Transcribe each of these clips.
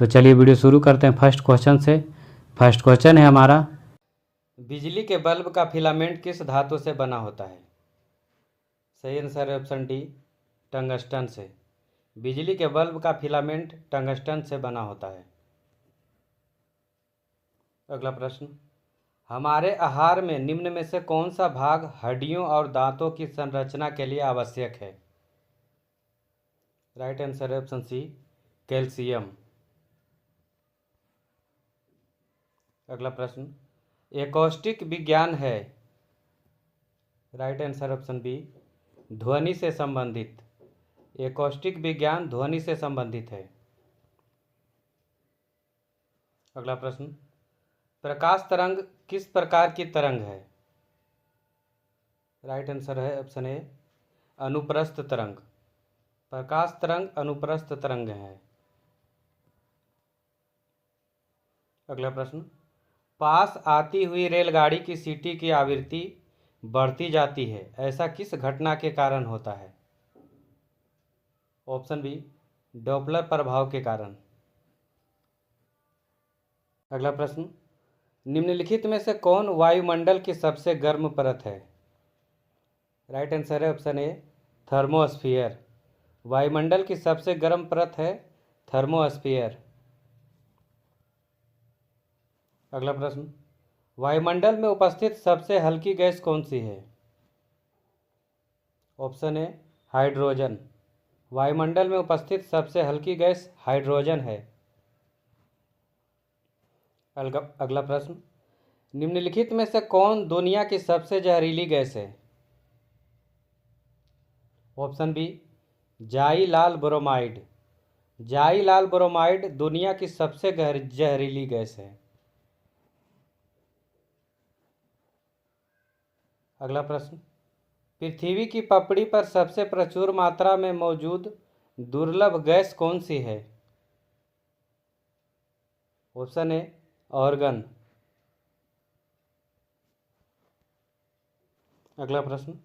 तो चलिए वीडियो शुरू करते हैं फर्स्ट क्वेश्चन से। फर्स्ट क्वेश्चन है हमारा, बिजली के बल्ब का फिलामेंट किस धातु से बना होता है? सही आंसर है ऑप्शन डी, टंगस्टन से। बिजली के बल्ब का फिलामेंट टंगस्टन से बना होता है। अगला प्रश्न, हमारे आहार में निम्न में से कौन सा भाग हड्डियों और दांतों की संरचना के लिए आवश्यक है? राइट आंसर है ऑप्शन सी, कैल्शियम। अगला प्रश्न, एकॉस्टिक विज्ञान है, राइट आंसर ऑप्शन बी, ध्वनि से संबंधित। एकॉस्टिक विज्ञान ध्वनि से संबंधित है। अगला प्रश्न, प्रकाश तरंग किस प्रकार की तरंग है? राइट आंसर है ऑप्शन ए, अनुप्रस्थ तरंग। प्रकाश तरंग अनुप्रस्थ तरंग है। अगला प्रश्न, पास आती हुई रेलगाड़ी की सीटी की आवृत्ति बढ़ती जाती है, ऐसा किस घटना के कारण होता है? ऑप्शन बी, डॉपलर प्रभाव के कारण। अगला प्रश्न, निम्नलिखित में से कौन वायुमंडल की सबसे गर्म परत है? राइट आंसर है ऑप्शन ए, थर्मोस्फीयर। वायुमंडल की सबसे गर्म परत है थर्मोस्फीयर। अगला प्रश्न, वायुमंडल में उपस्थित सबसे हल्की गैस कौन सी है? Option A, hydrogen. वायुमंडल में उपस्थित सबसे हल्की गैस हाइड्रोजन है। अगला प्रश्न, निम्नलिखित में से कौन दुनिया की सबसे जहरीली गैस है? ऑप्शन बी, जाई लाल ब्रोमाइड। जाई लाल ब्रोमाइड दुनिया की सबसे जहरीली गैस है। अगला प्रश्न, पृथ्वी की पपड़ी पर सबसे प्रचुर मात्रा में मौजूद दुर्लभ गैस कौन सी है? Option A, organ. अगला प्रश्न,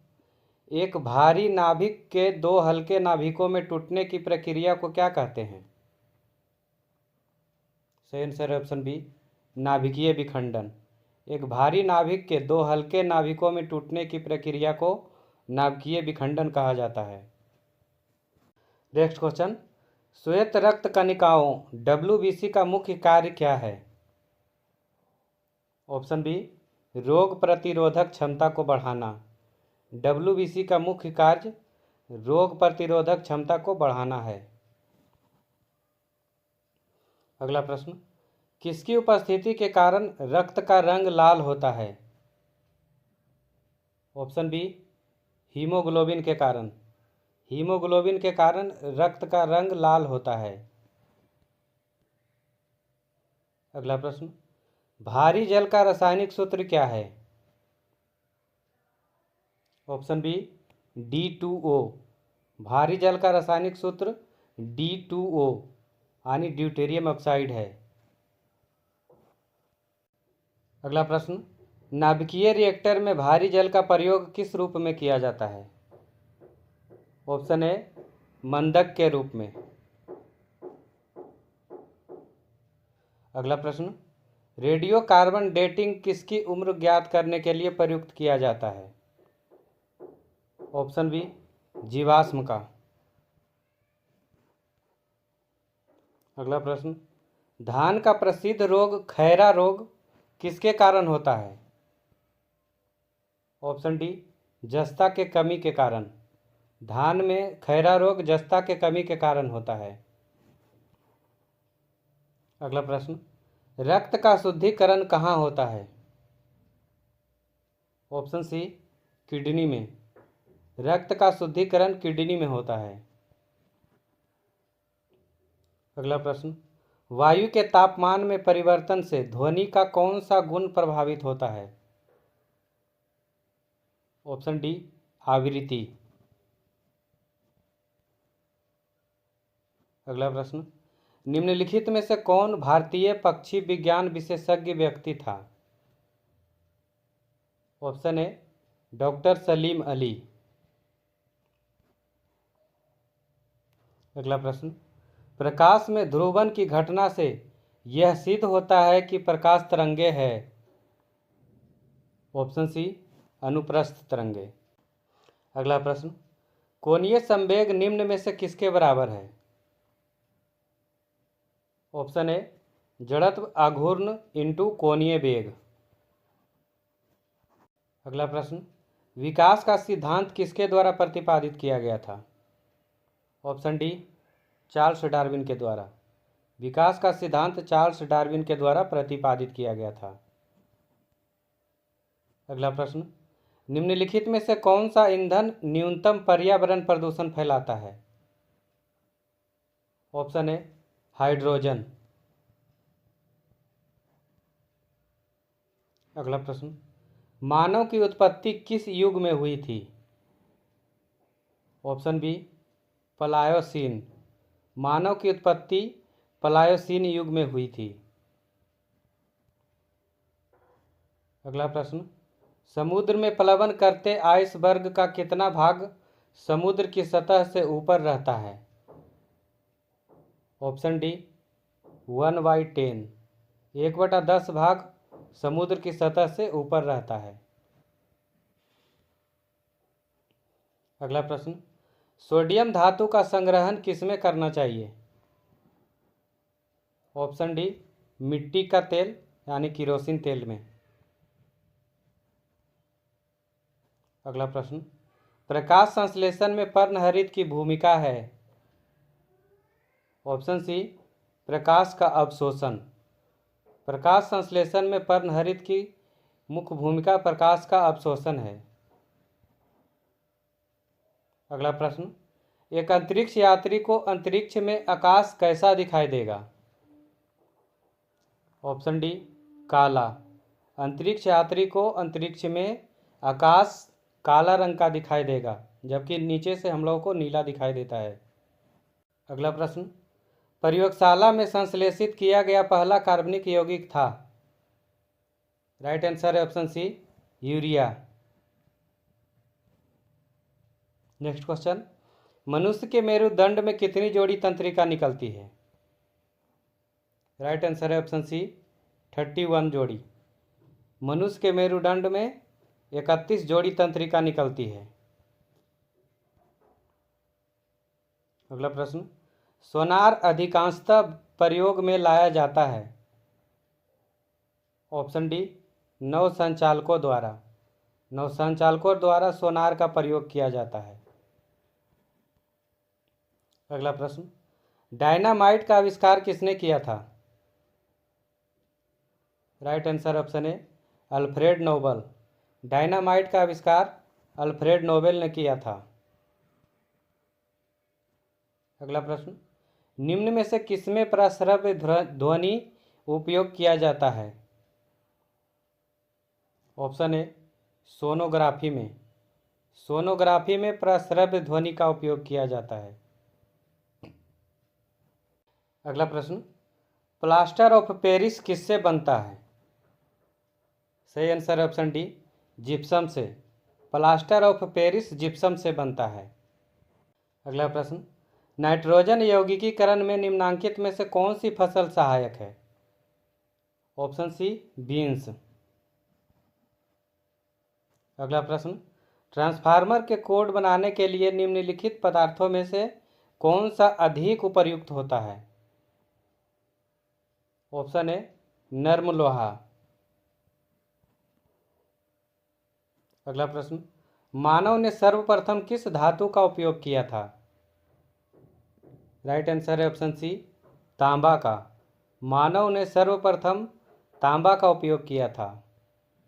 एक भारी नाभिक के दो हल्के नाभिकों में टूटने की प्रक्रिया को क्या कहते हैं? सही आंसर है ऑप्शन बी, नाभिकीय विखंडन। एक भारी नाभिक के दो हल्के नाभिकों में टूटने की प्रक्रिया को नाभिकीय विखंडन कहा जाता है। नेक्स्ट क्वेश्चन, श्वेत रक्त कणिकाओं WBC का मुख्य कार्य क्या है? ऑप्शन बी, रोग प्रतिरोधक क्षमता को बढ़ाना। WBC का मुख्य कार्य रोग प्रतिरोधक क्षमता को बढ़ाना है। अगला प्रश्न, किसकी उपस्थिति के कारण रक्त का रंग लाल होता है? ऑप्शन बी, हीमोग्लोबिन के कारण। हीमोग्लोबिन के कारण रक्त का रंग लाल होता है। अगला प्रश्न, भारी जल का रासायनिक सूत्र क्या है? Option B, D2O। भारी जल का रासायनिक सूत्र D2O यानी ड्यूटेरियम ऑक्साइड है। अगला प्रश्न, नाभिकीय रिएक्टर में भारी जल का प्रयोग किस रूप में किया जाता है? ऑप्शन ए, मंदक के रूप में। अगला प्रश्न, रेडियो कार्बन डेटिंग किसकी उम्र ज्ञात करने के लिए प्रयुक्त किया जाता है? ऑप्शन बी, जीवाश्म का। अगला प्रश्न, धान का प्रसिद्ध रोग खैरा रोग किसके कारण होता है? ऑप्शन डी, जस्ता के कमी के कारण। धान में खैरा रोग जस्ता के कमी के कारण होता है। अगला प्रश्न, रक्त का शुद्धिकरण कहाँ होता है? ऑप्शन सी, किडनी में। रक्त का शुद्धिकरण किडनी में होता है। अगला प्रश्न, वायु के तापमान में परिवर्तन से ध्वनि का कौन सा गुण प्रभावित होता है? ऑप्शन डी, आवृत्ति। अगला प्रश्न, निम्नलिखित में से कौन भारतीय पक्षी विज्ञान विशेषज्ञ व्यक्ति था? Option A, doctor Salim Ali. अगला प्रश्न, प्रकाश में ध्रुवन की घटना से यह सिद्ध होता है कि प्रकाश तरंगे है। ऑप्शन सी अनुप्रस्थ तरंगे। अगला प्रश्न, कोणीय संवेग निम्न में से किसके बराबर है? ऑप्शन ए जड़त्व आघूर्ण इंटू कोणीय वेग। अगला प्रश्न, विकास का सिद्धांत किसके द्वारा प्रतिपादित किया गया था? ऑप्शन डी चार्ल्स डार्विन के द्वारा। विकास का सिद्धांत चार्ल्स डार्विन के द्वारा प्रतिपादित किया गया था। अगला प्रश्न, निम्नलिखित में से कौन सा ईंधन न्यूनतम पर्यावरण प्रदूषण फैलाता है? Option A hydrogen. अगला प्रश्न, मानव की उत्पत्ति किस युग में हुई थी? Option B Pliocene. मानव की उत्पत्ति प्लायोसीन युग में हुई थी। अगला प्रश्न, समुद्र में प्लवन करते आइसबर्ग का कितना भाग समुद्र की सतह से ऊपर रहता है? Option D 1/10। 1/10 भाग समुद्र की सतह से ऊपर रहता है। अगला प्रश्न, सोडियम धातु का संग्रहण किसमें करना चाहिए? ऑप्शन डी मिट्टी का तेल यानी किरोसिन तेल में। अगला प्रश्न, प्रकाश संश्लेषण में पर्णहरित की भूमिका है? ऑप्शन सी प्रकाश का अवशोषण। प्रकाश संश्लेषण में पर्णहरित की मुख्य भूमिका प्रकाश का अवशोषण है। अगला प्रश्न, एक अंतरिक्ष यात्री को अंतरिक्ष में आकाश कैसा दिखाई देगा? ऑप्शन डी काला। अंतरिक्ष यात्री को अंतरिक्ष में आकाश काला रंग का दिखाई देगा, जबकि नीचे से हम लोगों को नीला दिखाई देता है। अगला प्रश्न, प्रयोगशाला में संश्लेषित किया गया पहला कार्बनिक यौगिक था? राइट आंसर है option C urea. Next question, मनुष्य के मेरुदंड में कितनी जोड़ी तंत्रिका निकलती है? राइट आंसर है ऑप्शन सी 31 जोड़ी। मनुष्य के मेरुदंड में 31 जोड़ी तंत्रिका निकलती है। अगला प्रश्न, सोनार अधिकांशतः प्रयोग में लाया जाता है? ऑप्शन डी नौसंचालकों द्वारा। नौसंचालकों द्वारा सोनार का प्रयोग किया जाता है। अगला प्रश्न, डायनामाइट का आविष्कार किसने किया था? Right answer option A Alfred Nobel. Dynamite का आविष्कार अल्फ्रेड नोबेल ने किया था। अगला प्रश्न, निम्न में से किसमें प्रस्रव्य ध्वनि उपयोग किया जाता है? ऑप्शन ए सोनोग्राफी में। सोनोग्राफी में प्रस्रव्य ध्वनि का उपयोग किया जाता है। अगला प्रश्न, प्लास्टर ऑफ पेरिस किससे बनता है? सही आंसर ऑप्शन डी जिप्सम से। प्लास्टर ऑफ पेरिस जिप्सम से बनता है। अगला प्रश्न, नाइट्रोजन यौगिकीकरण में निम्नांकित में से कौन सी फसल सहायक है? Option C beans. अगला प्रश्न, ट्रांसफार्मर के कोड बनाने के लिए निम्नलिखित पदार्थों में से कौन सा अधिक उपयुक्त होता है? ऑप्शन ए नर्म लोहा। अगला प्रश्न, मानव ने सर्वप्रथम किस धातु का उपयोग किया था? राइट आंसर है ऑप्शन सी तांबा का। मानव ने सर्वप्रथम तांबा का उपयोग किया था।